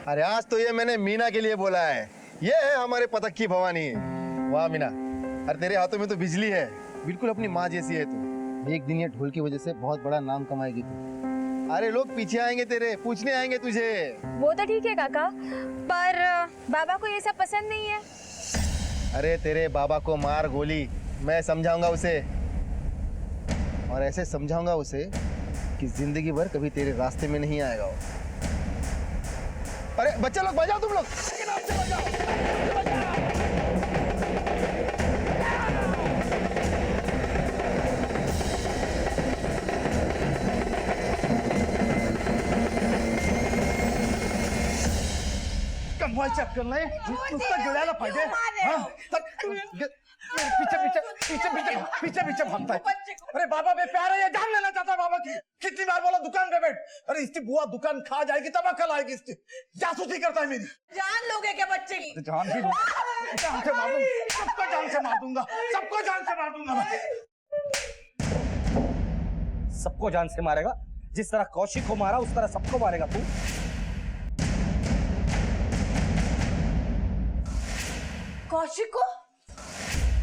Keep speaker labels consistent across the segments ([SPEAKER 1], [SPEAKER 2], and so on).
[SPEAKER 1] अरे आज तो ये मैंने मीना के लिए बोला है। ये है हमारे पतक की भवानी। वाह मीना, अरे तेरे हाथों में तो बिजली है, बिल्कुल अपनी माँ जैसी है तू। एक दिन ये ढोल की वजह से बहुत बड़ा नाम कमाएगी तू। अरे लोग पीछे आएंगे तेरे, पूछने आएंगे तुझे।
[SPEAKER 2] वो तो ठीक है काका, पर बाबा को ये सब पसंद नहीं है।
[SPEAKER 1] अरे तेरे बाबा को मार गोली, मैं समझाऊंगा उसे, और ऐसे समझाऊंगा उसे कि जिंदगी भर कभी तेरे रास्ते में नहीं आएगा वो। अरे बच्चे लोग बजाओ, तुम लोग
[SPEAKER 3] कमवाय चक्कर नाही नुसतं गिळायला पाहिजे पीछे पीछे पीछे पीछे पीछे पीछे भागता है। अरे बाबा मैं प्यार है, ये जान लेना चाहता बाबा की। कितनी बार बोला दुकान पे बैठ। अरे इसकी बुआ दुकान खा जाएगी तब अकल आएगी। इसकी जासूसी करता है मेरी।
[SPEAKER 4] जान लोगे क्या बच्चे की?
[SPEAKER 3] तो जान भी जान से मार दूंगा, सबको जान से मार दूंगा, सबको जान से मार दूंगा मैं।
[SPEAKER 5] सबको जान से मारेगा? जिस तरह कौशिक को मारा उस तरह सबको मारेगा तू?
[SPEAKER 4] कौशिक को?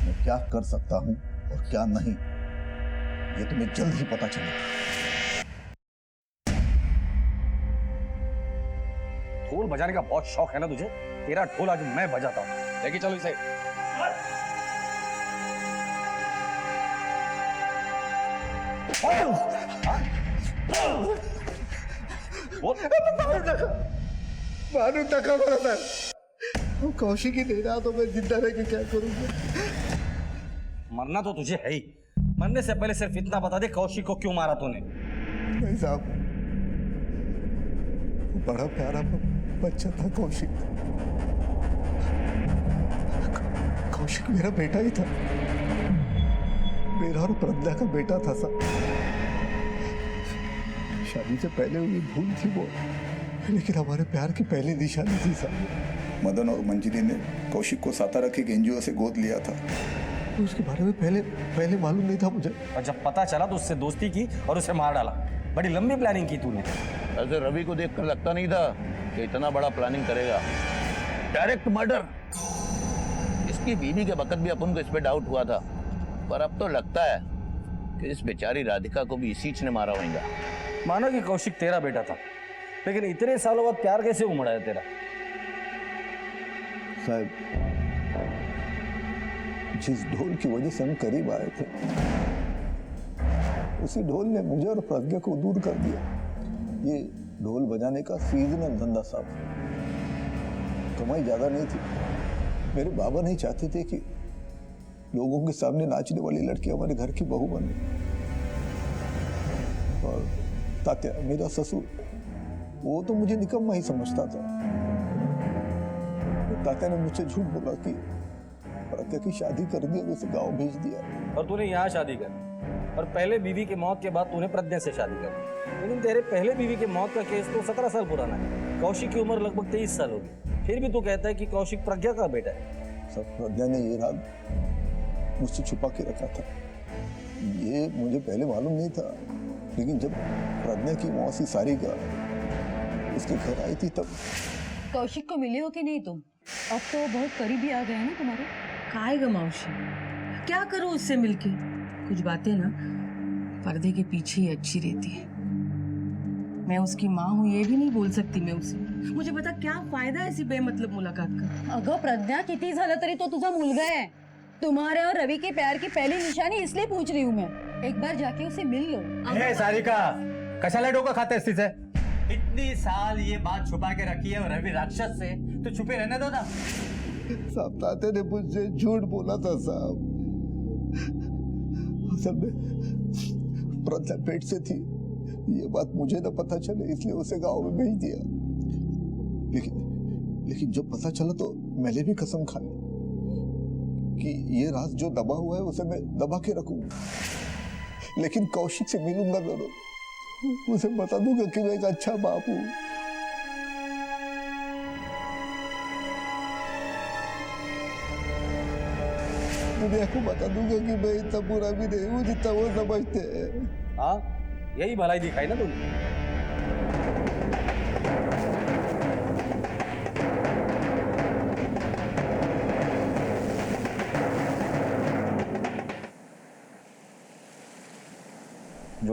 [SPEAKER 6] मैं क्या कर सकता हूं और क्या नहीं, ये तुम्हें जल्द ही पता चलेगा।
[SPEAKER 5] ढोल बजाने का बहुत शौक है ना तुझे? तेरा ढोल आज मैं बजाता हूँ। लेके चलो इसे।
[SPEAKER 6] मानू तका बोला था, कौशिक ही नहीं रहा तो मैं जिंदा रह के क्या करूंगा।
[SPEAKER 5] मरना तो तुझे है ही, मरने से पहले सिर्फ इतना बता दे कौशिक को क्यों मारा तूने?
[SPEAKER 6] नहीं साहब, वो बड़ा प्यारा बच्चा था कौशिक। कौशिक मेरा बेटा ही था, मेरा और प्रज्ञा का बेटा था साहब। शादी से पहले हुई भूल थी वो, लेकिन हमारे प्यार की पहली निशानी थी साहब।
[SPEAKER 7] मदन और मंजिली ने कौशिक को सातारा के एनजीओ से गोद लिया था।
[SPEAKER 6] उसके बारे में पहले मालूम नहीं था मुझे,
[SPEAKER 5] और जब पता चला तो उससे दोस्ती की और उसे मार डाला। बड़ी लंबी प्लानिंग की तूने।
[SPEAKER 8] ऐसे रवि को देखकर लगता नहीं था कि इतना बड़ा प्लानिंग करेगा। Direct murder. इसकी बीवी के वक्त भी अपन को इस पे डाउट हुआ था, पर अब तो लगता है कि इस बेचारी राधिका को भी इसी ने मारा होगा।
[SPEAKER 5] माना कि कौशिक तेरा बेटा था, लेकिन इतने सालों बाद प्यार कैसे उमड़ा है तेरा?
[SPEAKER 6] साहब, जिस ढोल की वजह से हम करीब आए थे, उसी ढोल ने मुझे और प्रज्ञा को दूर कर दिया। ये ढोल बजाने का सीजनल धंधा साहब, कमाई ज्यादा नहीं थी। मेरे बाबा नहीं चाहते थे कि लोगों के सामने नाचने वाली लड़की हमारे घर की बहू बने। और तात्या, मेरा ससुर, वो तो मुझे निकम्मा ही समझता था। तात्या ने मुझसे झूठ बोला कि प्रज्ञा की शादी कर दी और उसे गांव भेज दिया।
[SPEAKER 5] और तूने यहाँ शादी कर, और पहले बीवी के मौत के बाद तूने प्रज्ञा से शादी कर। लेकिन तेरे पहले बीवी के मौत का केस तो 17 साल पुराना है। कौशिक की उम्र लगभग 23 साल होगी, फिर भी तू कहता है कि कौशिक प्रज्ञा का बेटा है।
[SPEAKER 6] सब प्रज्ञा ने ये राज मुझसे छुपा के रखा था। ये मुझे पहले मालूम नहीं था, लेकिन जब प्रज्ञा की मौसी सारिका उसके घर आई थी तब।
[SPEAKER 4] कौशिक को मिले हो कि नहीं तुम? अब तो बहुत करीबी आ गए हैं ना तुम्हारे। काय ग मौसी, क्या करूं उससे मिलके? कुछ बातें ना पर्दे के पीछे ही अच्छी रहती है। मैं उसकी माँ हूँ ये भी नहीं बोल सकती मैं उसे। मुझे पता क्या फायदा है ऐसी बेमतलब मुलाकात का।
[SPEAKER 2] अगं प्रज्ञा, किती झालं तरी तो तुझा मुलगा है। तुम्हारे और रवि के प्यार की पहली निशानी इसलिए पूछ रही हूँ मैं। एक बार जाके उसे मिल लो।
[SPEAKER 5] सारिका, कशाला डोका खाते तिचे? इतनी साल ये बात छुपा के रखी है और रवि राक्षस से, तो छुपे रहने दो ना।
[SPEAKER 6] साहब, ताते ने मुझसे झूठ बोला था साहब। असल में प्रज्ञा पेट से थी, ये बात मुझे ना पता चले, इसलिए उसे गांव में भेज दिया। लेकिन जब पता चला तो मैंने भी कसम खा ली कि ये राज जो दबा हुआ है उसे मैं दबा के रखूंगा। लेकिन कौशिक से मिलूंगा जरूर, उसे बता दूंगा कि मैं एक अच्छा बाप हूं। दुनिया को बता दूंगा कि मैं इतना बुरा भी नहीं हूँ जितना वो समझते हैं।
[SPEAKER 5] हाँ, यही भलाई दिखाई ना तुमने।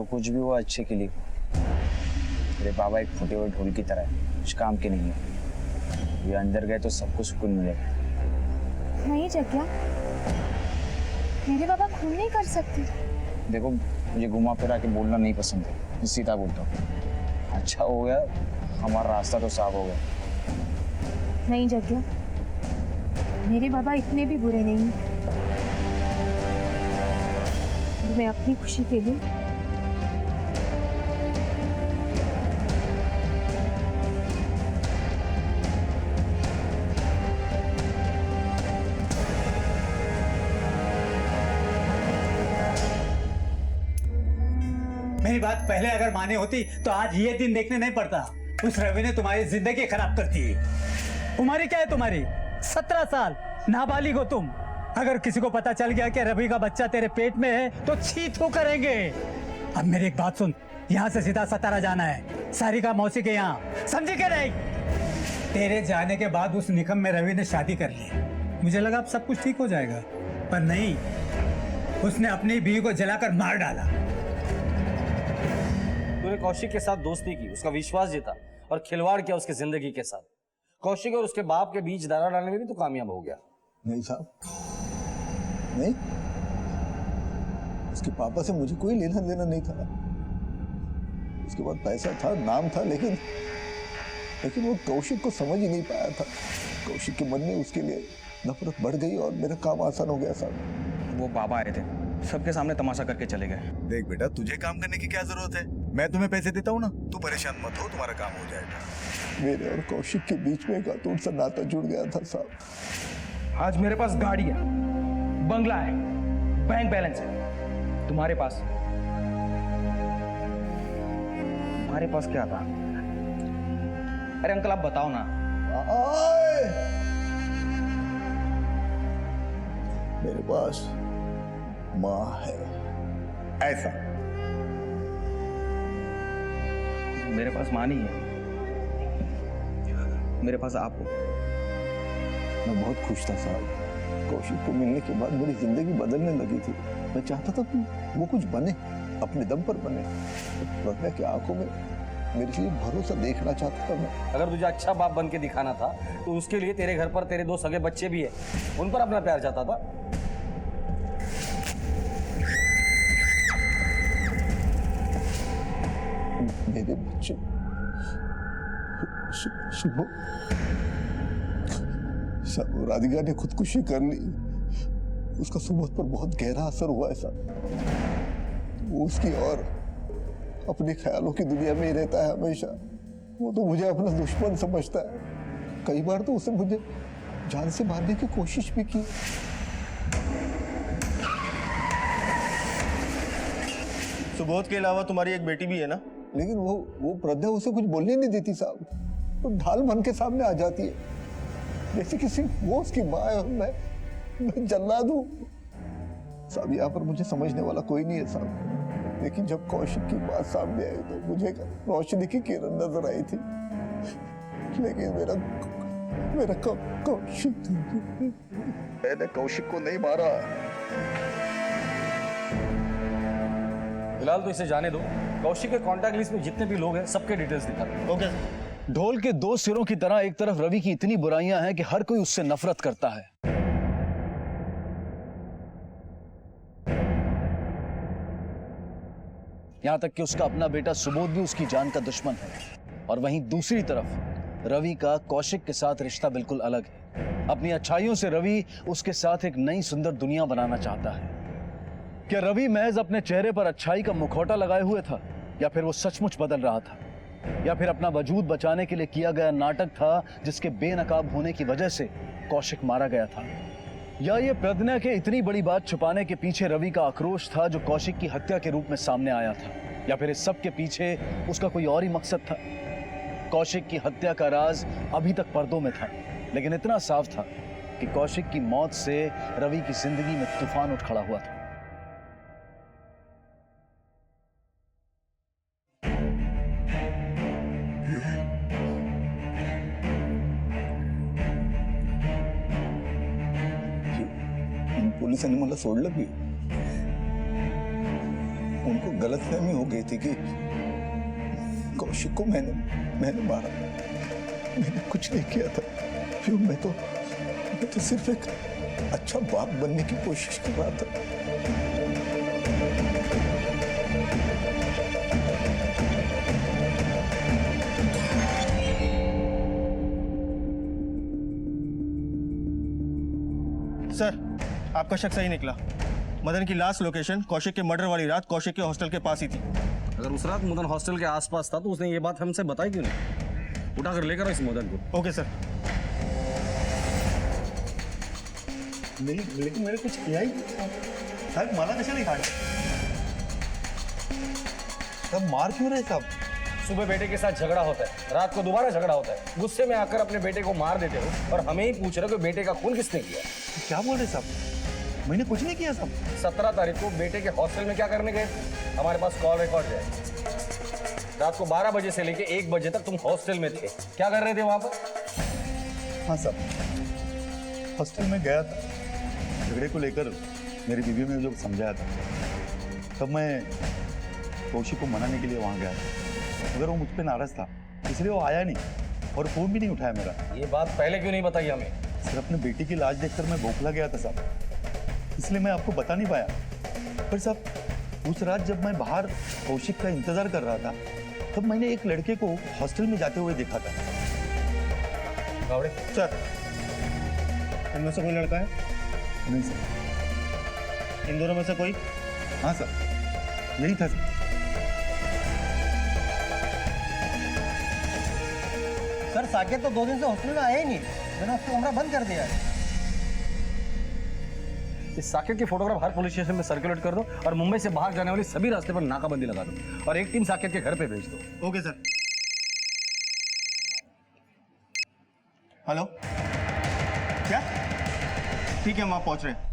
[SPEAKER 9] जो कुछ भी हुआ अच्छे के लिए। मेरे बाबा एक फूटे हुए ढोल की तरह है, कुछ काम के नहीं है। ये अंदर गए तो सबको सुकून मिलेगा।
[SPEAKER 10] नहीं जग्या, मेरे बाबा खून नहीं कर सकते।
[SPEAKER 9] देखो, मुझे घुमा फिरा के बोलना नहीं पसंद है, मैं सीधा बोलता हूँ। अच्छा हो गया हमारा रास्ता तो साफ हो गया।
[SPEAKER 10] नहीं जग्या, मेरे बाबा इतने भी बुरे नहीं हैं। मैं अपनी खुशी के लिए
[SPEAKER 3] मेरी बात पहले अगर माने होती तो आज ये दिन देखने नहीं पड़ता। उस रवि ने तुम्हारी जिंदगी खराब कर दी। उम्र क्या है तुम्हारी? 17 साल, नाबालिग हो तुम। अगर किसी को पता चल गया कि रवि का बच्चा तेरे पेट में है तो छी थू करेंगे। अब मेरी एक बात सुन, यहाँ से सीधा सतारा जाना है, सारिका मौसी के यहाँ, समझी क्या नहीं? तेरे जाने के बाद उस निकम में रवि ने शादी कर ली। मुझे लगा अब सब कुछ ठीक हो जाएगा, पर नहीं, उसने अपनी बीवी को जलाकर मार डाला।
[SPEAKER 5] तूने कौशिक के साथ दोस्ती की, उसका विश्वास जीता और खिलवाड़ किया उसकी जिंदगी के साथ। कौशिक और उसके बाप के बीच दरार डालने में भी तू कामयाब हो गया।
[SPEAKER 6] नहीं साहब, नहीं, उसके पापा से मुझे कोई लेना देना नहीं था। उसके बाद पैसा था, नाम था, लेकिन वो कौशिक को समझ ही नहीं पाया था। कौशिक के मन में उसके लिए नफरत बढ़ गई और मेरा काम आसान हो गया साहब।
[SPEAKER 9] वो बाबा आए थे, सबके सामने तमाशा करके चले गए।
[SPEAKER 7] देख बेटा, तुझे काम करने की क्या जरूरत है? मैं तुम्हें पैसे देता हूँ ना, तू परेशान मत हो, तुम्हारा काम हो जाएगा।
[SPEAKER 6] मेरे और कौशिक के बीच में एक अटूट सा नाता जुड़ गया था साहब।
[SPEAKER 9] आज मेरे पास गाड़ी है, बंगला है, बैंक बैलेंस है। तुम्हारे पास क्या था? अरे अंकल आप बताओ ना।
[SPEAKER 6] मेरे पास माँ है।
[SPEAKER 7] ऐसा
[SPEAKER 9] मेरे पास माँ नहीं है, मेरे पास आप हो।
[SPEAKER 6] मैं बहुत खुश था साहब। कौशिक को मिलने के बाद मेरी जिंदगी बदलने लगी थी। मैं चाहता था कि वो कुछ बने, अपने दम पर बने। प्रज्ञा की आंखों में मेरे लिए भरोसा देखना चाहता था मैं।
[SPEAKER 5] अगर तुझे अच्छा बाप बन के दिखाना था तो उसके लिए तेरे घर पर तेरे 2 सगे बच्चे भी है, उन पर अपना प्यार चाहता था।
[SPEAKER 6] मेरे बच्चे शुभ राधिका ने खुदकुशी कर ली। उसका सुबोध पर बहुत गहरा असर हुआ ऐसा। वो उसकी और अपने ख्यालों की दुनिया में ही रहता है हमेशा। वो तो मुझे अपना दुश्मन समझता है। कई बार तो उसने मुझे जान से मारने की कोशिश भी की।
[SPEAKER 1] सुबोध के अलावा तुम्हारी एक बेटी भी है ना?
[SPEAKER 6] लेकिन वो प्रज्ञा उसे कुछ बोलने नहीं देती साहब। तो ढाल बन के सामने आ जाती है, जैसे किसी वो उसकी माँ है और मैं जल्लाद हूँ साहब। यहाँ पर मुझे समझने वाला कोई नहीं है साहब। लेकिन जब कौशिक की बात सामने आई तो मुझे रोशनी की किरण नजर आई थी। लेकिन मेरा कौशिक,
[SPEAKER 7] मैंने कौशिक को नहीं मारा।
[SPEAKER 5] फिलहाल तो इसे जाने दो। कौशिक के कॉन्टैक्ट लिस्ट में जितने भी लोग हैं सबके डिटेल्स दिखा दो।
[SPEAKER 1] ओके।
[SPEAKER 11] ढोल के 2 सिरों की तरह एक तरफ रवि की इतनी बुराइयां हैं कि हर कोई उससे नफरत करता है। यहां तक कि उसका अपना बेटा सुबोध भी उसकी जान का दुश्मन है। और वहीं दूसरी तरफ रवि का कौशिक के साथ रिश्ता बिल्कुल अलग है। अपनी अच्छाइयों से रवि उसके साथ एक नई सुंदर दुनिया बनाना चाहता है। क्या रवि महज अपने चेहरे पर अच्छाई का मुखौटा लगाए हुए था, या फिर वो सचमुच बदल रहा था, या फिर अपना वजूद बचाने के लिए किया गया नाटक था जिसके बेनकाब होने की वजह से कौशिक मारा गया था? या ये प्रज्ञा के इतनी बड़ी बात छुपाने के पीछे रवि का आक्रोश था जो कौशिक की हत्या के रूप में सामने आया था? या फिर इस सब के पीछे उसका कोई और ही मकसद था? कौशिक की हत्या का राज अभी तक पर्दों में था, लेकिन इतना साफ था कि कौशिक की मौत से रवि की जिंदगी में तूफान उठ खड़ा हुआ था।
[SPEAKER 6] पोलिसांनी मला सोडलं की को गलतफहमी हो गई थी कि कौशिक को मैंने मारा। मैंने कुछ नहीं किया था। क्यों, मैं तो सिर्फ एक अच्छा बाप बनने की कोशिश कर रहा था।
[SPEAKER 12] सर, आपका शक सही निकला। मदन की लास्ट लोकेशन कौशिक के मर्डर वाली रात कौशिक के हॉस्टल के पास ही थी।
[SPEAKER 5] अगर उस रात मदन हॉस्टल के आसपास था तो उसने ये बात हमसे बताई क्यों नहीं? उठाकर लेकर आओ इस मदन को।
[SPEAKER 12] Okay sir. लेकिन मैंने कुछ किया ही साहब। माला कैसे नहीं खाया?
[SPEAKER 1] सब मार क्यों रहे साहब?
[SPEAKER 5] सुबह बेटे के साथ झगड़ा होता है, रात को दोबारा झगड़ा होता है, गुस्से में आकर अपने बेटे को मार देते हो और हमें ही पूछ रहे हो कि बेटे का खून किसने किया?
[SPEAKER 1] क्या बोल रहे साहब? मैंने कुछ नहीं किया साहब।
[SPEAKER 5] 17 तारीख को बेटे के हॉस्टल में क्या करने गए? हमारे पास कॉल रिकॉर्ड है। रात को 12 बजे से लेके 1 बजे तक तुम हॉस्टल में थे। क्या कर रहे थे वहां पर?
[SPEAKER 6] हाँ साहब, हॉस्टल में गया था। झगड़े को लेकर मेरी बीवी ने जो समझाया था, तब मैं कौशिक को मनाने के लिए वहां गया था। मगर वो मुझ पर नाराज था, इसलिए वो आया नहीं और फोन भी नहीं उठाया मेरा।
[SPEAKER 5] ये बात पहले क्यों नहीं बताई हमें?
[SPEAKER 6] सर, अपने बेटी की लाश देखकर मैं बौखला गया था साहब, इसलिए मैं आपको बता नहीं पाया। पर साहब, उस रात जब मैं बाहर कौशिक का इंतजार कर रहा था, तब मैंने एक लड़के को हॉस्टल में जाते हुए देखा था।
[SPEAKER 12] सर, इनमें से कोई लड़का है?
[SPEAKER 6] नहीं सर।
[SPEAKER 12] इन दोनों में से कोई?
[SPEAKER 6] हाँ सर, यही था सर।
[SPEAKER 12] सर, साकेत तो 2 दिन से हॉस्टल में आया ही नहीं। मैंने उसको कमरा बंद कर दिया है।
[SPEAKER 5] इस साकेत की फोटोग्राफ हर पुलिस स्टेशन में सर्कुलेट कर दो और मुंबई से बाहर जाने वाली सभी रास्ते पर नाकाबंदी लगा दो और एक टीम साकेत के घर पे भेज दो।
[SPEAKER 12] Okay sir. हेलो, क्या? ठीक है, हम वहाँ पहुँच रहे हैं।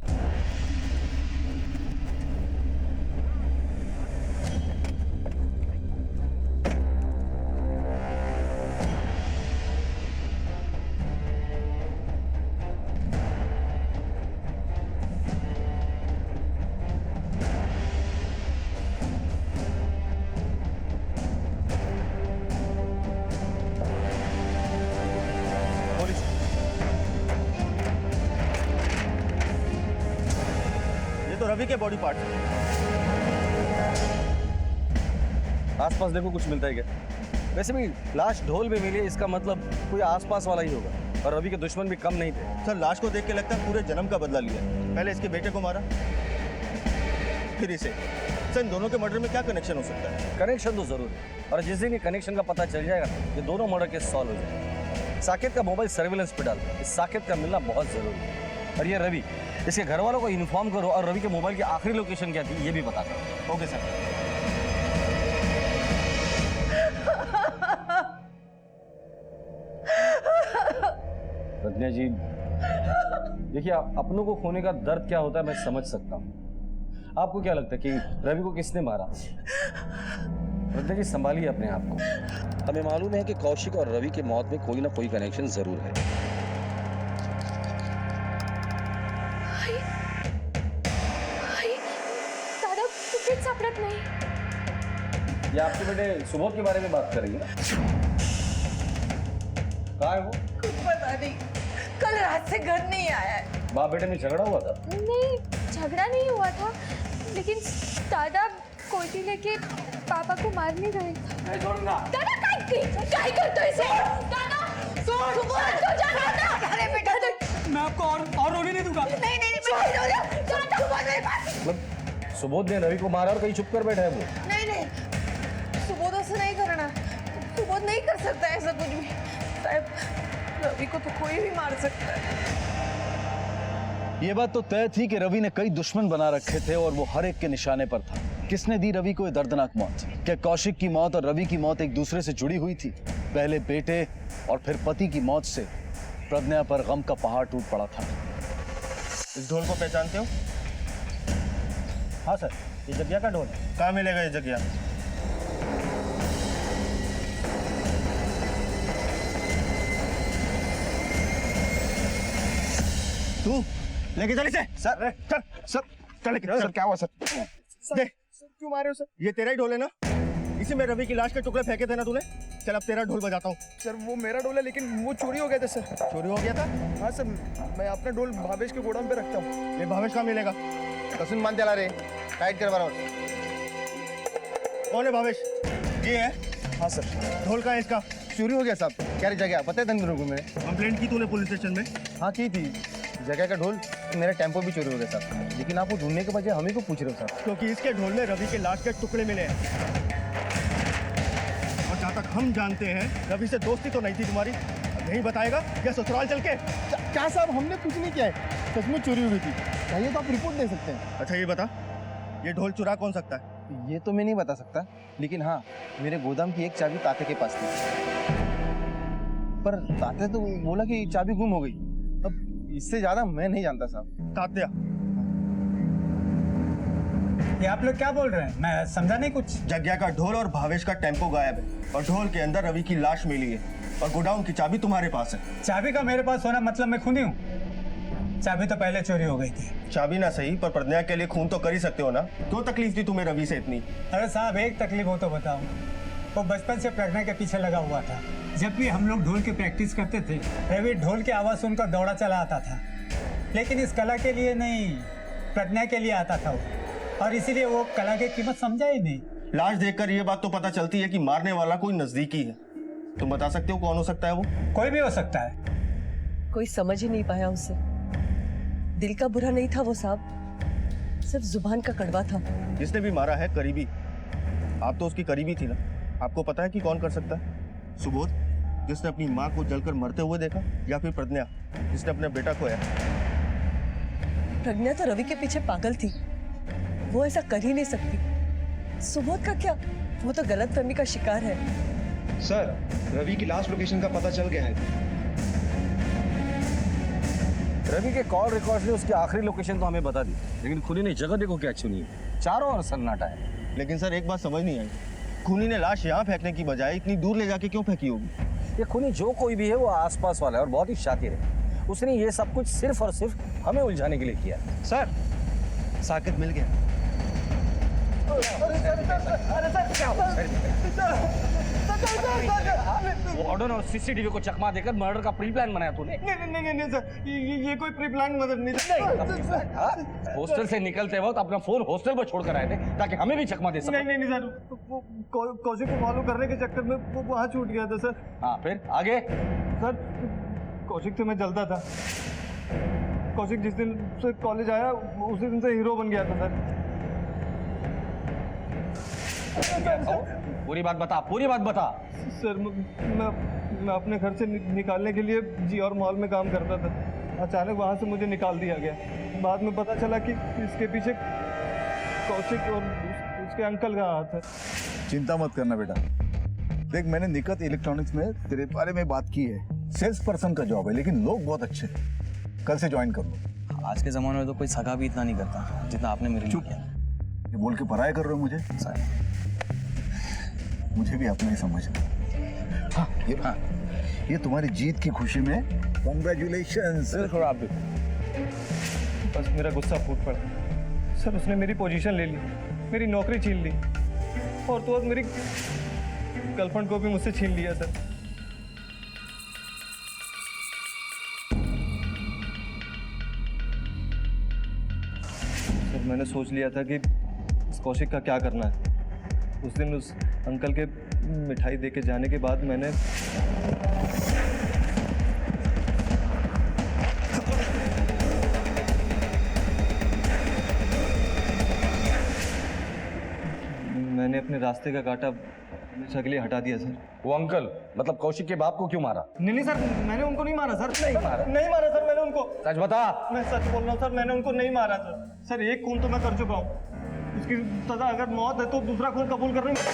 [SPEAKER 12] तो रवि के बॉडी पार्ट।
[SPEAKER 5] आसपास देखो कुछ मिलता है क्या? वैसे भी लाश ढोल में मिली है, इसका मतलब कोई आसपास वाला ही होगा और रवि के दुश्मन भी कम नहीं थे।
[SPEAKER 12] सर, लाश को देख के लगता है पूरे जन्म का बदला लिया। पहले इसके बेटे को मारा, फिर इसे। सर, इन दोनों के मर्डर में क्या कनेक्शन हो सकता है?
[SPEAKER 5] कनेक्शन तो जरूर है और जिस दिन ये कनेक्शन का पता चल जाएगा ये दोनों मर्डर केस सॉल्व हो जाएगा। साकेत का मोबाइल सर्विलेंस पे डालो। इस साकेत का मिलना बहुत जरूरी है। और ये रवि, इसके घर वालों को इन्फॉर्म करो और रवि के मोबाइल की आखिरी लोकेशन क्या थी ये भी बता करो।
[SPEAKER 12] Okay sir.
[SPEAKER 5] प्रज्ञा जी, देखिए, अपनों को खोने का दर्द क्या होता है मैं समझ सकता हूँ। आपको क्या लगता है कि रवि को किसने मारा? प्रज्ञा जी, संभालिए अपने आप को। हमें मालूम है कि कौशिक और रवि की मौत में कोई ना कोई कनेक्शन जरूर है।
[SPEAKER 10] दादा, टिकट सापडत नहीं।
[SPEAKER 5] ये आपके बेटे सुबोध के बारे में बात कर रही है? कहाँ है वो?
[SPEAKER 4] कुछ पता नहीं, कल रात से घर नहीं आया है।
[SPEAKER 5] बाप बेटे में झगड़ा हुआ था?
[SPEAKER 10] नहीं, झगड़ा नहीं हुआ था, लेकिन दादा कोयती लेके पापा को मारने गए थे।
[SPEAKER 5] मैं छोड़ूंगा।
[SPEAKER 10] दादा क्या करते हो इसे? दादा, सुबोध को जाना था। अरे बेटा,
[SPEAKER 3] मैं आपको और रोने नहीं दूंगा।
[SPEAKER 10] नहीं, सुबोध मेरे पास।
[SPEAKER 5] मतलब सुबोध ने रवि को मारा और कहीं छुप कर बैठा है वो?
[SPEAKER 4] नहीं, सुबोध ऐसा नहीं करना। सुबोध नहीं कर सकता ऐसा कुछ भी। साहब, रवि को तो कोई भी मार सकता है।
[SPEAKER 11] ये बात तो तय थी कि रवि ने कई दुश्मन बना रखे थे और वो हर एक के निशाने पर था। किसने दी रवि को ये दर्दनाक मौत? क्या कौशिक की मौत और रवि की मौत एक दूसरे से जुड़ी हुई थी? पहले बेटे और फिर पति की मौत से प्रज्ञा पर गम का पहाड़ टूट पड़ा था।
[SPEAKER 12] इस ढोल को पहचानते हो?
[SPEAKER 5] हाँ सर, ये जग्या का ढोल है।
[SPEAKER 12] कहाँ मिलेगा ये जग्या? तू लेके चल इसे। सर, चल, सर, चल लेके। सर, क्या हुआ सर? दे, क्यों मारे हो सर? ये तेरा ही ढोल है ना? इसी में रवि की लाश के टुकड़े फेंके थे ना तूने? चल अब तेरा ढोल बजाता हूँ।
[SPEAKER 13] सर वो मेरा ढोल है लेकिन वो चोरी हो गया था सर।
[SPEAKER 12] चोरी हो गया था?
[SPEAKER 13] हाँ सर, मैं अपना ढोल भावेश के गोडाउन पे रखता हूँ।
[SPEAKER 12] ये भावेश कहाँ मिलेगा?
[SPEAKER 1] कसून मान चला रे, टाइट कर बराबर।
[SPEAKER 12] कौन है भावेश? ये है?
[SPEAKER 13] हाँ सर।
[SPEAKER 12] ढोल का है इसका?
[SPEAKER 1] चोरी हो गया साहब। क्या जगह पता है तंदुर को? मैंने
[SPEAKER 12] कंप्लेंट की तूने पुलिस स्टेशन में?
[SPEAKER 1] हाँ की थी। जगह का ढोल, मेरा टेम्पो भी चोरी हो गया साहब, लेकिन आप वो ढूंढने के बजाय हमें को पूछ रहे हो साहब।
[SPEAKER 12] क्योंकि इसके ढोल में रवि के लाश के टुकड़े मिले हैं। और जहाँ तक हम जानते हैं रवि से दोस्ती तो नहीं थी तुम्हारी। अब नहीं बताएगा या ससुराल चल के?
[SPEAKER 1] क्या साहब, हमने कुछ नहीं किया है, सच में चोरी हुई थी। चाहिए तो आप रिपोर्ट दे सकते हैं।
[SPEAKER 12] अच्छा ये बता, ये ढोल चुरा कौन सकता है?
[SPEAKER 1] ये तो मैं नहीं बता सकता, लेकिन हाँ मेरे गोदाम की एक चाबी ताते के पास थी, पर ताते तो बोला कि चाबी गुम हो गई। अब इससे ज्यादा मैं नहीं जानता साहब।
[SPEAKER 12] तात्या,
[SPEAKER 3] ये आप लोग क्या बोल रहे हैं? मैं समझा नहीं कुछ।
[SPEAKER 12] जग्या का ढोल और भावेश का टेम्पो गायब है और ढोल के अंदर रवि की लाश मिली है और गोडाउन की चाबी तुम्हारे पास है।
[SPEAKER 3] चाबी का मेरे पास होना मतलब मैं खूनी हूँ? चाबी तो पहले चोरी हो गई थी।
[SPEAKER 12] चाबी ना सही पर प्रज्ञा के लिए खून तो कर ही सकते हो ना। क्यों तकलीफ थी तुम्हें रवि से इतनी?
[SPEAKER 3] अरे साहब एक तकलीफ हो तो बताओ। वो बचपन से प्रज्ञा के पीछे लगा हुआ था। जब भी हम लोग ढोल की प्रैक्टिस करते थे, रवि ढोल की आवाज़ सुनकर दौड़ा चला आता था, लेकिन इस कला के लिए नहीं, प्रज्ञा के लिए आता था वो, और इसीलिए वो कला की कीमत समझा ही नहीं।
[SPEAKER 12] लाश देखकर ये बात तो पता चलती है कि मारने वाला कोई नजदीकी है। तुम बता सकते हो कौन हो सकता है वो?
[SPEAKER 3] कोई भी हो सकता है।
[SPEAKER 4] कोई समझ ही नहीं पाया उसे। दिल का बुरा नहीं था वो साहब, सिर्फ जुबान का कड़वा था।
[SPEAKER 12] जिसने भी मारा है करीबी। आप तो उसकी करीबी थी ना। आपको पता है कि कौन कर सकता है? सुबोध, जिसने अपनी माँ को जलकर मरते हुए देखा, या फिर प्रज्ञा जिसने अपने बेटा खोया?
[SPEAKER 4] प्रज्ञा तो रवि के पीछे पागल थी, वो ऐसा कर ही नहीं सकती। सुबोध का क्या, वो तो गलतफहमी का शिकार है।
[SPEAKER 13] सर रवि की लास्ट लोकेशन का पता चल गया है।
[SPEAKER 5] रवि के कॉल रिकॉर्ड ने उसकी आखिरी लोकेशन तो हमें बता दी, लेकिन खूनी ने जगह देखो क्या चुनी है। चारों ओर सन्नाटा है।
[SPEAKER 12] लेकिन सर एक बात समझ नहीं आई, खूनी ने लाश यहाँ फेंकने की बजाय इतनी दूर ले जाके क्यों फेंकी होगी?
[SPEAKER 5] ये खूनी जो कोई भी है वो आसपास वाला है और बहुत ही शातिर है। उसने ये सब कुछ सिर्फ और सिर्फ हमें उलझाने के लिए किया।
[SPEAKER 13] सर साकिब मिल गया।
[SPEAKER 5] वो ऑर्डर और सीसीटीवी को चकमा देकर मर्डर का प्री प्लान बनाया तूने?
[SPEAKER 12] नहीं सर, ये कोई प्री प्लान मदद नहीं था।
[SPEAKER 5] हॉस्टल से निकलते वक्त अपना फोन हॉस्टल पर छोड़कर आए थे ताकि हमें भी चकमा दे सके।
[SPEAKER 12] नहीं सर, कौशिक को फॉलो करने के चक्कर में वो वहाँ छूट गया था सर।
[SPEAKER 5] हाँ फिर आगे?
[SPEAKER 12] सर कौशिक से मैं जलता था। कौशिक जिस दिन से कॉलेज आया उसी दिन से हीरो बन गया था सर।
[SPEAKER 5] पूरी बात बता, पूरी बात बता।
[SPEAKER 12] सर मैं अपने घर से निकालने के लिए जी और मॉल में काम करता था। अचानक वहाँ से मुझे निकाल दिया गया। बाद में पता चला कि इसके पीछे कौशिक और उसके अंकल का हाथ है।
[SPEAKER 6] चिंता मत करना बेटा। देख मैंने निकट इलेक्ट्रॉनिक्स में तेरे बारे में बात की है। सेल्स पर्सन का जॉब है लेकिन लोग बहुत अच्छे हैं। कल से ज्वाइन कर लो।
[SPEAKER 9] आज के ज़माने में तो कोई सगा भी इतना नहीं करता जितना आपने मेरे लिए किया।
[SPEAKER 6] ये बोल के पराया कर रहे हो मुझे? मुझे भी अपना ही समझ। हाँ ये तुम्हारी जीत की खुशी में कॉन्ग्रेचुलेशंस।
[SPEAKER 5] आप भी
[SPEAKER 12] बस मेरा गुस्सा फूट पड़ा सर। उसने मेरी पोजीशन ले ली, मेरी नौकरी छीन ली और तो मेरी गर्लफ्रेंड को भी मुझसे छीन लिया सर। सर मैंने सोच लिया था कि इस कौशिक का क्या करना है। उस दिन उस अंकल के मिठाई दे के जाने के बाद मैंने अपने रास्ते का कांटा हमेशा के लिए हटा दिया सर।
[SPEAKER 5] वो अंकल मतलब कौशिक के बाप को क्यों मारा?
[SPEAKER 12] नहीं सर, मैंने उनको नहीं मारा सर। नहीं मारा सर मैंने उनको।
[SPEAKER 5] सच बता।
[SPEAKER 12] मैं सच बोल रहा हूँ सर, मैंने उनको नहीं मारा सर। एक खून तो मैं कर चुका हूँ, उसकी सजा अगर मौत है तो दूसरा खून कबूल कर रही हूँ।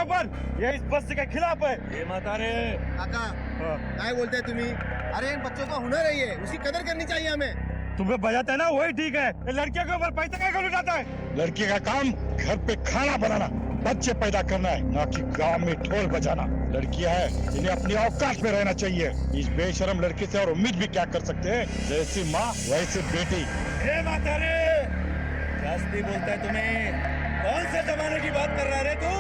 [SPEAKER 12] ऊपर, ये इस बस्ती के खिलाफ है।
[SPEAKER 5] ये माता रे
[SPEAKER 1] काका क्या बोलते हैं तुम्ही? अरे इन बच्चों का हुनर है, ये उसकी कदर करनी चाहिए हमें।
[SPEAKER 12] तुम्हें बजाता है ना वही ठीक है, लड़कियों के ऊपर पैसा क्या कर उठाता है?
[SPEAKER 14] लड़की का काम घर पे खाना बनाना, बच्चे पैदा करना है, ना कि गांव में ढोल बजाना। लड़कियां हैं, इन्हें अपनी औकात में रहना चाहिए। इस बेशरम लड़की से और उम्मीद भी क्या कर सकते हैं? जैसी माँ वैसे बेटी।
[SPEAKER 12] हे माता रे, जास्ती बोलता है तुम्हें। कौन से जमाने की बात कर रहा है रे तू?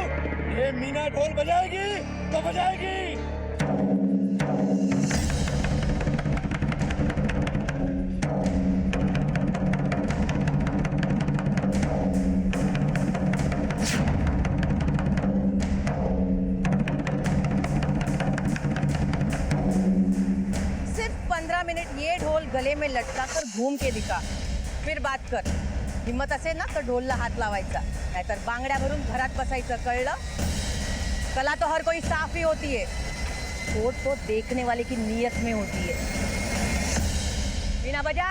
[SPEAKER 12] ये मीना ढोल बजाएगी तो बजाएगी।
[SPEAKER 4] सिर्फ 15 मिनिट ये ढोल गले में लटका कर घूम के दिखा, फिर बात कर. हिम्मत असेल ना तर ढोलला हात लावायचा, नाहीतर बांगड्या भरून घरात बसायचं, कळलं? कला तो हर कोई साफ ही होती है, खोट तो देखने वाले की नीयत में होती है. वीणा बजा.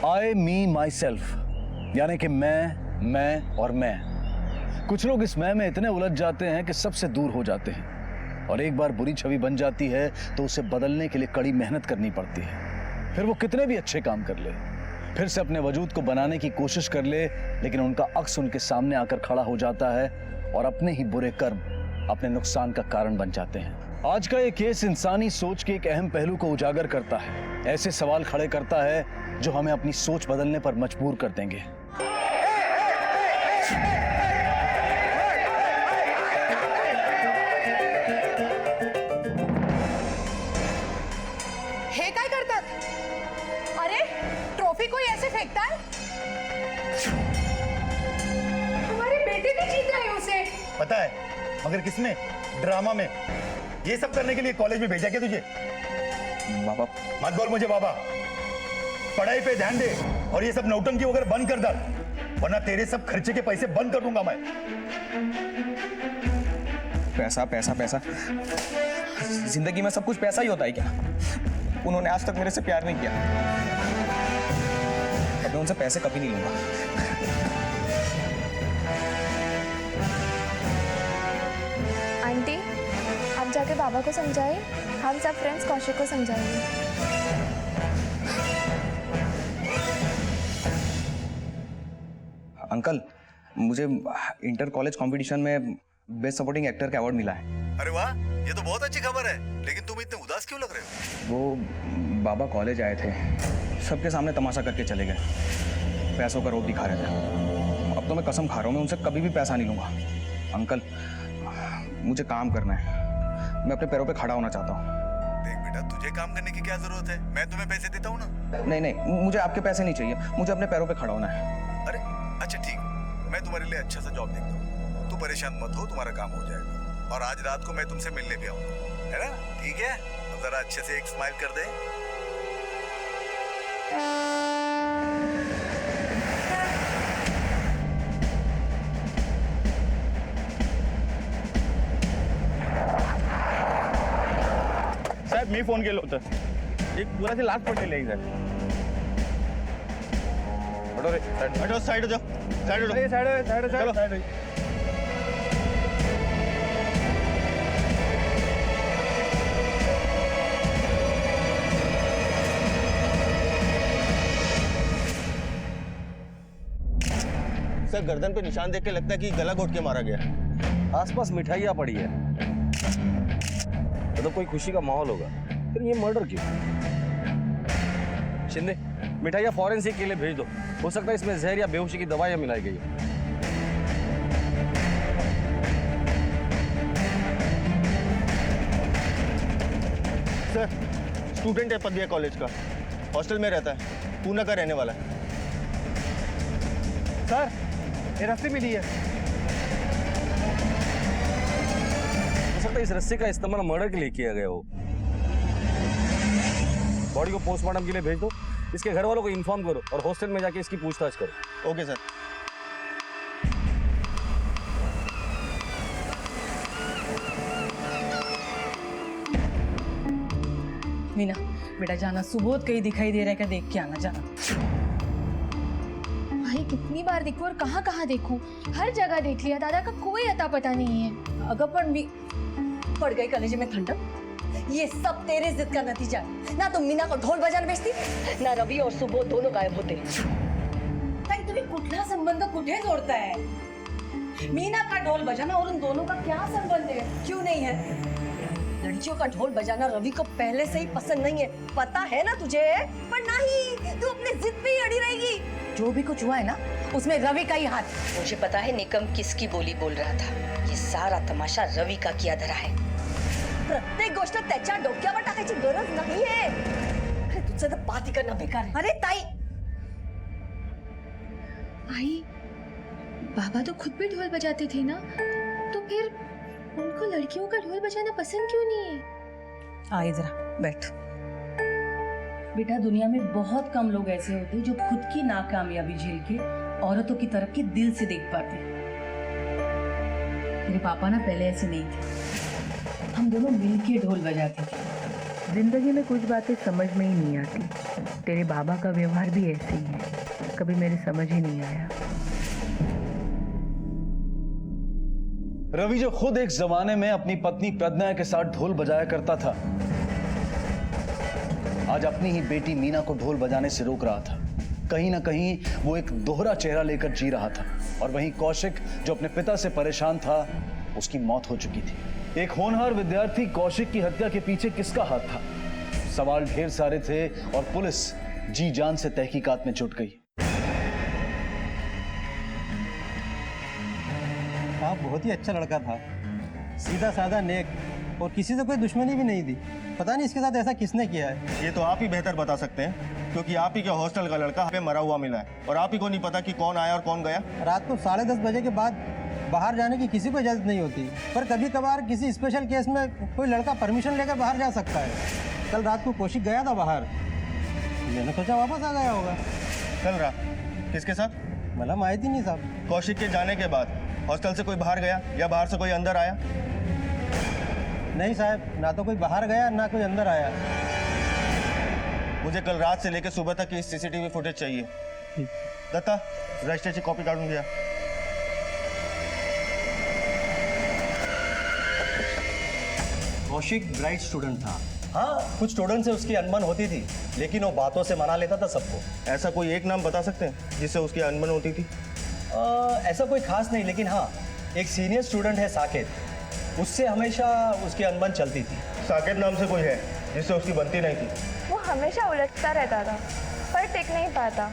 [SPEAKER 11] आई मी माई सेल्फ, यानी कि मैं और मैं। कुछ लोग इस मैं में इतने उलझ जाते हैं कि सबसे दूर हो जाते हैं, और एक बार बुरी छवि बन जाती है तो उसे बदलने के लिए कड़ी मेहनत करनी पड़ती है। फिर वो कितने भी अच्छे काम कर ले, फिर से अपने वजूद को बनाने की कोशिश कर ले, लेकिन उनका अक्स उनके सामने आकर खड़ा हो जाता है और अपने ही बुरे कर्म अपने नुकसान का कारण बन जाते हैं। आज का ये केस इंसानी सोच के एक अहम पहलू को उजागर करता है, ऐसे सवाल खड़े करता है जो हमें अपनी सोच बदलने पर मजबूर कर देंगे।
[SPEAKER 10] हे काय करतात? अरे ट्रॉफी कोई ऐसे फेंकता है? हमारे बेटे ने जीता है उसे।
[SPEAKER 7] पता है, मगर किसने? ड्रामा में। ये सब करने के लिए कॉलेज में भेजा क्या तुझे?
[SPEAKER 9] बाबा
[SPEAKER 7] मत बोल मुझे बाबा, पढ़ाई पे ध्यान दे और ये सब नौटंकी वगैरह बंद कर डाल, वरना तेरे सब खर्चे के पैसे बंद कर दूंगा मैं।
[SPEAKER 9] पैसा पैसा पैसा, जिंदगी में सब कुछ पैसा ही होता है क्या? उन्होंने आज तक मेरे से प्यार नहीं किया, अब मैं उनसे पैसे कभी नहीं लूंगा।
[SPEAKER 10] आंटी, आप जाके बाबा को समझाइए, हम सब फ्रेंड्स कौशिक को समझाएंगे।
[SPEAKER 9] अंकल, मुझे इंटर कॉलेज कंपटीशन में बेस्ट सपोर्टिंग एक्टर का अवार्ड मिला है।
[SPEAKER 7] अरे वाह, ये तो बहुत अच्छी खबर है, लेकिन तुम इतने उदास क्यों लग रहे हो?
[SPEAKER 9] वो बाबा कॉलेज आए थे, सबके सामने तमाशा करके चले गए, पैसों का रोप दिखा रहे थे। अब तो मैं कसम खा रहा हूँ, मैं उनसे कभी भी पैसा नहीं लूंगा। अंकल, मुझे काम करना है, मैं अपने पैरों पे खड़ा होना चाहता हूँ।
[SPEAKER 7] देख बेटा, तुझे काम करने की क्या जरूरत है? मैं तुम्हें पैसे देता हूँ ना।
[SPEAKER 9] नहीं नहीं, मुझे आपके पैसे नहीं चाहिए, मुझे अपने पैरों पे खड़ा होना है।
[SPEAKER 7] अरे अच्छा ठीक, मैं तुम्हारे लिए अच्छा सा जॉब देखता हूँ, तू परेशान मत हो, तुम्हारा काम हो जाएगा। और आज रात को मैं तुमसे मिलने भी आऊंगा, है ना? ठीक है, तो जरा अच्छे से एक स्माइल कर दे।
[SPEAKER 12] साहेब, मी फोन केलं होतं, एक पुराची लाच पडलेली आहे साहेब. हटो रे, हटो, साइड हो जाओ, साइड हो जाओ, साइड चलो, साइड। सर, गर्दन पे निशान देख के लगता है कि गला घोट के मारा गया।
[SPEAKER 5] आसपास मिठाइयाँ पड़ी है, मतलब कोई खुशी का माहौल होगा, फिर ये मर्डर क्यों? शिंदे, मिठाइयाँ फॉरेंसिक के लिए भेज दो, हो सकता है इसमें जहर या बेहोशी की दवाइयाँ मिलाई गई हो।
[SPEAKER 12] सर, स्टूडेंट है पदविया कॉलेज का, हॉस्टल में रहता है, पूना का रहने वाला है। सर, ये रस्सी मिली है।
[SPEAKER 5] हो सकता है इस रस्सी का इस्तेमाल मर्डर के लिए किया गया हो। बॉडी को पोस्टमार्टम के लिए भेज दो, इसके घर वालों को इन्फॉर्म करो और हॉस्टल में जाके इसकी पूछताछ करो।
[SPEAKER 12] Okay sir.
[SPEAKER 4] मीना बेटा जाना, सुबोध कहीं दिखाई दे रहा है क्या, देख के आना जाना।
[SPEAKER 10] भाई कितनी बार देखूं और कहाँ कहाँ देखूं, हर जगह देख लिया, दादा का कोई अता पता नहीं है।
[SPEAKER 2] अगर पड़ गई कलेजे में ठंडक। ये सब तेरे जिद का नतीजा है। ना तुम मीना को ढोल बजाने भेजती, ना रवि और सुबोध दोनों गायब होते। ताई तुम्हें कुठला संबंध कुठे जोड़ता है? मीना का ढोल बजाना और उन दोनों का क्या संबंध है? क्यों नहीं है? लड़कियों का ढोल बजाना रवि को पहले से ही पसंद नहीं है, पता है ना तुझे? पर नहीं, तू अपने जिद पे ही अड़ी रहेगी। जो भी कुछ हुआ है ना, उसमें रवि का ही हाथ।
[SPEAKER 15] मुझे पता है निकम किसकी बोली बोल रहा था। ये सारा तमाशा रवि का किया धरा है।
[SPEAKER 2] प्रत्येक गोष्ट त्याच्या डोक्यावर टाकायची गरज नाही है। अरे तुझं तर बात करना बेकार है। अरे ताई,
[SPEAKER 10] आई बाबा तो खुद भी ढोल बजाते थे ना, तो फिर उनको लड़कियों का ढोल बजाना पसंद क्यों नहीं है?
[SPEAKER 4] आए जरा बैठ।
[SPEAKER 2] बेटा दुनिया में बहुत कम लोग ऐसे होते हैं जो खुद की नाकामयाबी झेल के औरतों की तरक्की दिल से देख पाते हैं। मेरे पापा ना पहले ऐसे नहीं थे, हम दोनों मिलके ढोल बजाते थे।
[SPEAKER 16] जिंदगी में कुछ बातें समझ में ही नहीं आती। तेरे बाबा का व्यवहार भी ऐसे ही है, कभी मेरे समझ ही नहीं आया।
[SPEAKER 11] रवि जो खुद एक जमाने में अपनी पत्नी प्रज्ञा के साथ ढोल बजाया करता था, आज अपनी ही बेटी मीना को ढोल बजाने से रोक रहा था। कहीं ना कहीं वो एक दोहरा चेहरा लेकर जी रहा था। और वहीं कौशिक जो अपने पिता से परेशान था, उसकी मौत हो चुकी थी। एक होनहार विद्यार्थी कौशिक की हत्या के पीछे किसका हाथ था? सवाल ढेर सारे थे और पुलिस जी जान से तहकीकात में जुट गई।
[SPEAKER 12] आप बहुत ही अच्छा लड़का था, सीधा साधा नेक, और किसी से कोई दुश्मनी भी नहीं थी। पता नहीं इसके साथ ऐसा किसने किया है। ये तो आप ही बेहतर बता सकते हैं, क्योंकि आप ही के हॉस्टल का लड़का पे मरा हुआ मिला है और आप ही को नहीं पता कि कौन आया और कौन गया। रात को 10:30 बजे के बाद बाहर जाने की किसी को इजाज़त नहीं होती, पर कभी कभार किसी स्पेशल केस में कोई लड़का परमिशन लेकर बाहर जा सकता है। कल रात को कौशिक गया था बाहर, मैंने सोचा वापस आ गया होगा। कल रात किसके साथ? मतलब माहिती नहीं साहब। कौशिक के जाने के बाद हॉस्टल से कोई बाहर गया या बाहर से कोई अंदर आया? नहीं साहब, ना तो कोई बाहर गया ना कोई अंदर आया। मुझे कल रात से लेकर सुबह तक की सीसीटीवी फुटेज चाहिए। दत्ता, रजिस्टर की कॉपी काढून दिया।
[SPEAKER 17] कौशिक ब्राइट स्टूडेंट था। हाँ, कुछ स्टूडेंट से उसकी अनबन होती थी, लेकिन वो बातों से मना लेता था सबको।
[SPEAKER 12] ऐसा कोई एक नाम बता सकते हैं जिससे उसकी अनबन होती थी?
[SPEAKER 17] ऐसा कोई खास नहीं, लेकिन हाँ, एक सीनियर स्टूडेंट है साकेत, उससे हमेशा उसकी अनबन चलती थी।
[SPEAKER 12] साकेत नाम से कोई है जिससे उसकी बनती नहीं थी?
[SPEAKER 10] वो हमेशा उलझता रहता था, पर टिक नहीं पाता।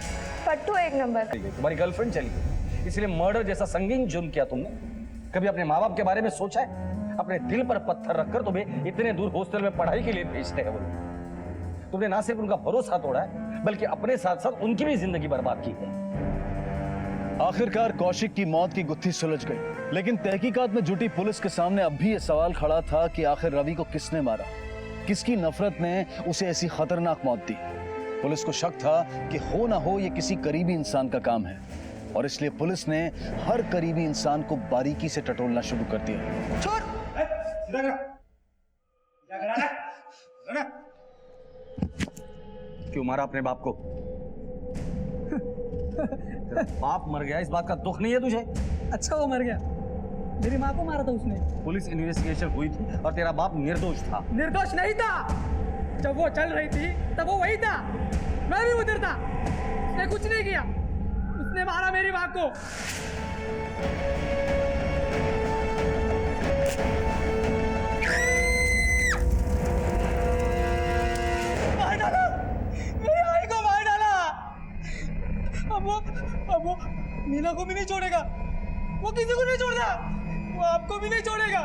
[SPEAKER 10] पट्टू एक नंबर।
[SPEAKER 5] तुम्हारी गर्लफ्रेंड चली गई, इसलिए मर्डर जैसा संगीन जुर्म किया तुमने? कभी अपने माँ बाप के बारे में सोचा है? अपने दिल पर पत्थर रखकर तुम्हें इतने दूर हॉस्टल में पढ़ाई के लिए भेजते हैं वो लोग। तुमने ना सिर्फ उनका भरोसा तोड़ा है, बल्कि अपने साथ साथ उनकी भी जिंदगी बर्बाद की है।
[SPEAKER 11] आखिरकार कौशिक की मौत की गुत्थी सुलझ गई, लेकिन तहकीकात में जुटी पुलिस के सामने अब भी यह सवाल खड़ा था कि आखिर रवि को किसने मारा, किसकी नफरत ने उसे ऐसी खतरनाक मौत दी। पुलिस को शक था कि हो ना हो ये किसी करीबी इंसान का काम है, और इसलिए पुलिस ने हर करीबी इंसान को बारीकी से टटोलना शुरू कर दिया।
[SPEAKER 12] छोड़!
[SPEAKER 5] क्यों मारा अपने बाप को? तेरा बाप मर गया, इस बात का दुख नहीं है तुझे?
[SPEAKER 3] अच्छा वो मर गया, मेरी माँ को मारा था उसने।
[SPEAKER 5] पुलिस इन्वेस्टिगेशन हुई थी और तेरा बाप निर्दोष था।
[SPEAKER 3] निर्दोष नहीं था, जब वो चल रही थी तब वो वही था, मैं भी उधर था। उसने कुछ नहीं किया, उसने मारा मेरी माँ को। मार डाला, मेरी आई को मार डाला। अब वो मीना को भी नहीं छोड़ेगा, वो किसी को नहीं छोड़ता, वो आपको भी नहीं छोड़ेगा।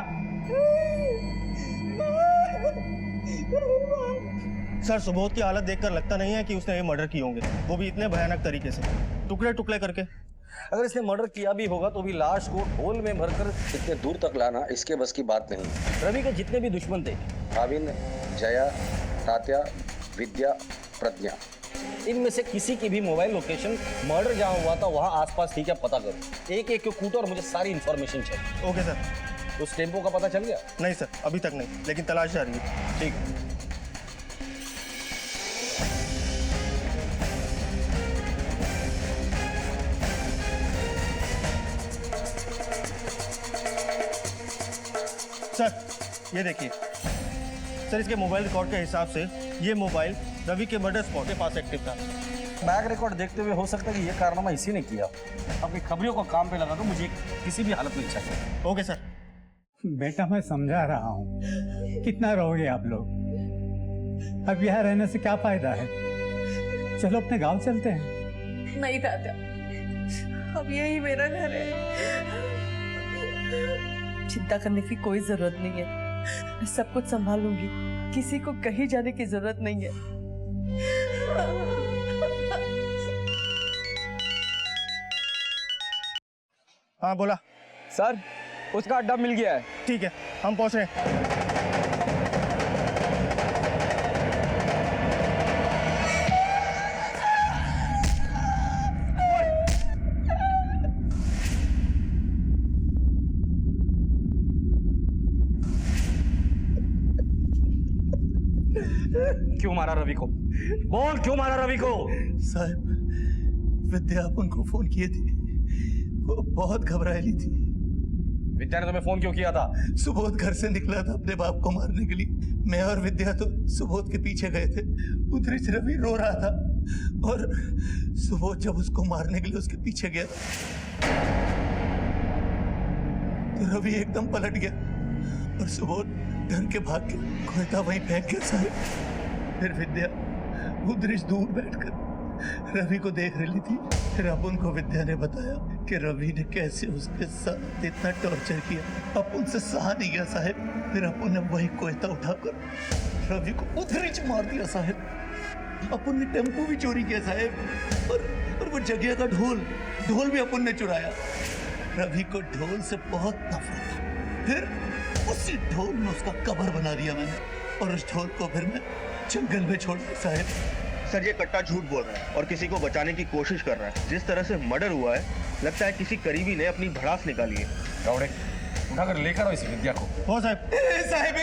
[SPEAKER 12] सर, सुबोध की हालत देखकर लगता नहीं है कि उसने ये मर्डर किए होंगे, वो भी इतने भयानक तरीके से, टुकड़े टुकड़े करके।
[SPEAKER 5] अगर इसने मर्डर किया भी होगा तो भी लाश को ढोल में भरकर इतने दूर तक लाना इसके बस की बात नहीं। रवि के जितने भी दुश्मन थे, भाविन, जया, तात्या विद्या, प्रज्ञा, इनमें से किसी की भी मोबाइल लोकेशन मर्डर जहाँ हुआ था वहाँ आसपास थी क्या पता करो। एक एक को कूटो और मुझे सारी इन्फॉर्मेशन चाहिए।
[SPEAKER 12] Okay sir.
[SPEAKER 5] उस टेम्पो का पता चल गया?
[SPEAKER 12] नहीं सर, अभी तक नहीं, लेकिन तलाश जारी है।
[SPEAKER 5] ठीक है।
[SPEAKER 12] सर ये देखिए सर, इसके मोबाइल रिकॉर्ड के हिसाब से ये मोबाइल रवि के मर्डर स्पॉट के पास एक्टिव था।
[SPEAKER 5] बैक रिकॉर्ड देखते हुए हो सकता है कि ये कारनामा इसी ने किया। अपनी खबरियों को काम पे लगा दो, मुझे किसी भी हालत में चाहिए।
[SPEAKER 12] Okay sir.
[SPEAKER 3] बेटा मैं समझा रहा हूँ, कितना रहोगे आप लोग? अब यहाँ रहने से क्या फायदा है? चलो अपने गांव चलते हैं।
[SPEAKER 4] नहीं दादा, अब यही मेरा घर है। चिंता करने की कोई जरूरत नहीं है, मैं सब कुछ संभाल लूंगी। किसी को कहीं जाने की जरूरत नहीं है।
[SPEAKER 12] हाँ बोला
[SPEAKER 9] सर, उसका अड्डा मिल गया है।
[SPEAKER 12] ठीक है, हम पहुंच रहे हैं।
[SPEAKER 5] क्यों मारा रवि को? बोल, क्यों मारा रवि को?
[SPEAKER 6] साहब, विद्या अपन को फोन किए थे, वो बहुत घबराएली थी।
[SPEAKER 5] विद्या ने तुम्हें फोन क्यों किया था?
[SPEAKER 6] सुबोध घर से निकला था अपने बाप को मारने के लिए। मैं और विद्या तो सुबोध के पीछे गए थे। उधर से रवि रो रहा था और सुबोध जब उसको मारने के लिए उसके पीछे गया तो रवि एकदम पलट गया और सुबोध डर के भाग के कोयता वहीं फेंक गया साहब। फिर विद्या उधर दूर बैठकर रवि को देख रही थी। फिर अपन को विद्या ने बताया कि रवि ने कैसे उसके साथ इतना टॉर्चर किया, अपन से सहा नहीं गया साहब। फिर अपन ने वही कोयता उठाकर रवि को उधर ही मार दिया साहब। अपन ने टेम्पो भी चोरी किया साहब और वो जगह का ढोल भी अपन ने चुराया। रवि को ढोल से बहुत नफरत था। फिर उसी ढोल में उसका कब्र बना दिया मैंने और उस ढोल को फिर मैं जंगल में छोड़ दिया साहब।
[SPEAKER 13] सर ये कट्टा झूठ बोल रहा है और किसी को बचाने की कोशिश कर रहा है। जिस तरह से मर्डर हुआ है, लगता है किसी करीबी ने अपनी भड़ास निकाली है।
[SPEAKER 5] गौड़े, उठाकर लेकर आओ इस विद्या को।
[SPEAKER 12] हो साहब।
[SPEAKER 6] साहब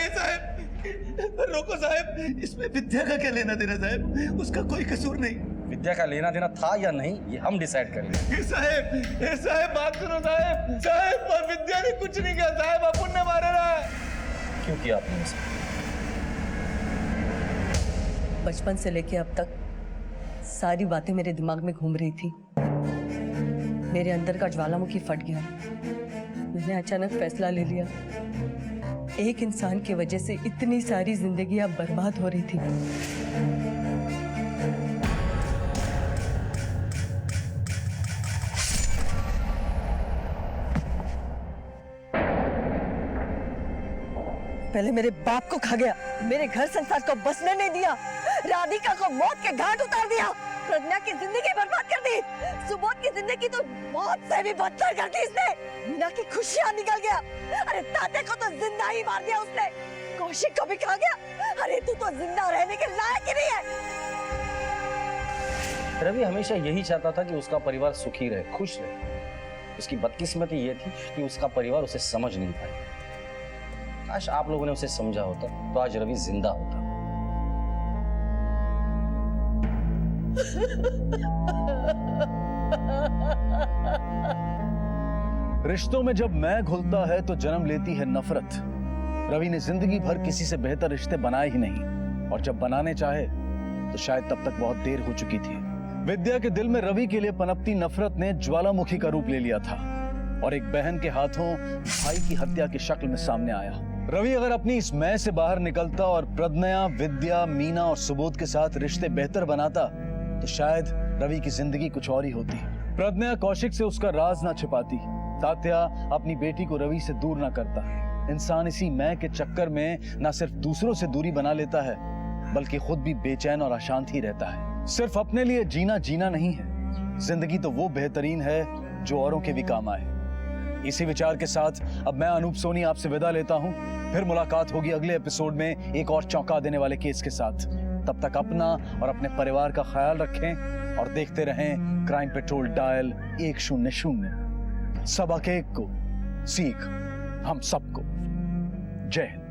[SPEAKER 6] रोको साहब, इसमें विद्या का क्या लेना देना साहब? उसका कोई कसूर नहीं।
[SPEAKER 5] विद्या का लेना देना था या नहीं, ये हम डिसाइड करेंगे।
[SPEAKER 12] साहब बात सुनो साहब। साहब विद्या ने कुछ नहीं किया साहब, अपन ने मारा रहा है।
[SPEAKER 5] क्यों किया आपने ऐसा?
[SPEAKER 2] बचपन से लेके अब तक सारी बातें मेरे दिमाग में घूम रही थी। मेरे अंदर का ज्वालामुखी फट गया। मैंने अचानक फैसला ले लिया। एक इंसान की वजह से इतनी सारी जिंदगियां बर्बाद हो रही थी। पहले मेरे बाप को खा गया, मेरे घर संसार को बसने नहीं दिया, राधिका को मौत के घाट उतार दिया, प्रज्ञा की जिंदगी बर्बाद कर दी, सुबोध की जिंदगी तो मौत से भी बदतर कर दी इसने। मीना की खुशियां निकल गया। अरे ताते को तो जिंदा ही मार दिया उसने। कौशिक को भी खा गया। अरे तू तो जिंदा रहने के लायक ही नहीं है।
[SPEAKER 5] रवि हमेशा यही चाहता था कि उसका परिवार सुखी रहे, खुश रहे। उसकी बदकिस्मती ये थी कि उसका परिवार उसे समझ नहीं पाया। काश आप लोगों ने उसे समझा होता तो आज रवि जिंदा होता।
[SPEAKER 11] रिश्तों में जब मैं घुलता है तो जन्म लेती है नफरत। रवि ने जिंदगी भर किसी से बेहतर रिश्ते बनाए ही नहीं, और जब बनाने चाहे तो शायद तब तक बहुत देर हो चुकी थी। विद्या के दिल में रवि के लिए पनपती नफरत ने ज्वालामुखी का रूप ले लिया था और एक बहन के हाथों भाई की हत्या की शक्ल में सामने आया। रवि अगर अपनी इस मैं से बाहर निकलता और प्रज्ञा, विद्या, मीना और सुबोध के साथ रिश्ते बेहतर बनाता तो शायद रवि की जिंदगी कुछ और ही होती। प्रज्ञा कौशिक से उसका राज ना छिपाती, तात्या अपनी बेटी को रवि से दूर ना करता। इंसान इसी मैं के चक्कर में ना सिर्फ दूसरों से दूरी बना लेता है बल्कि खुद भी बेचैन और अशांत ही रहता है। सिर्फ अपने लिए जीना जीना नहीं है, जिंदगी तो वो बेहतरीन है जो औरों के भी काम आए। इसी विचार के साथ अब मैं अनूप सोनी आपसे विदा लेता हूं। फिर मुलाकात होगी अगले एपिसोड में एक और चौंका देने वाले केस के साथ। तब तक अपना और अपने परिवार का ख्याल रखें और देखते रहें क्राइम पेट्रोल डायल 100। सबक एक को सीख हम सबको। जय हिंद।